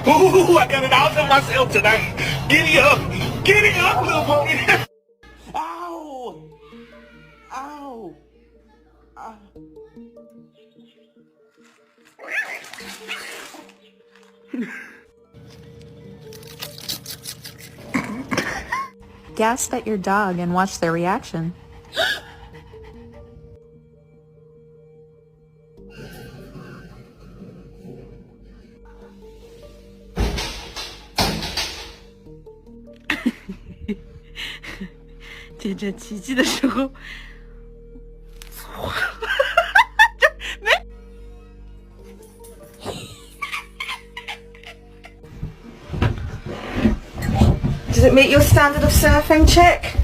Ooh, I got it out of myself tonight. Giddy up, little pony. Ow! Ow! Ow. Gasp at your dog and watch their reaction.姐姐奇迹的时候，Does it meet your standard of surfing, chick?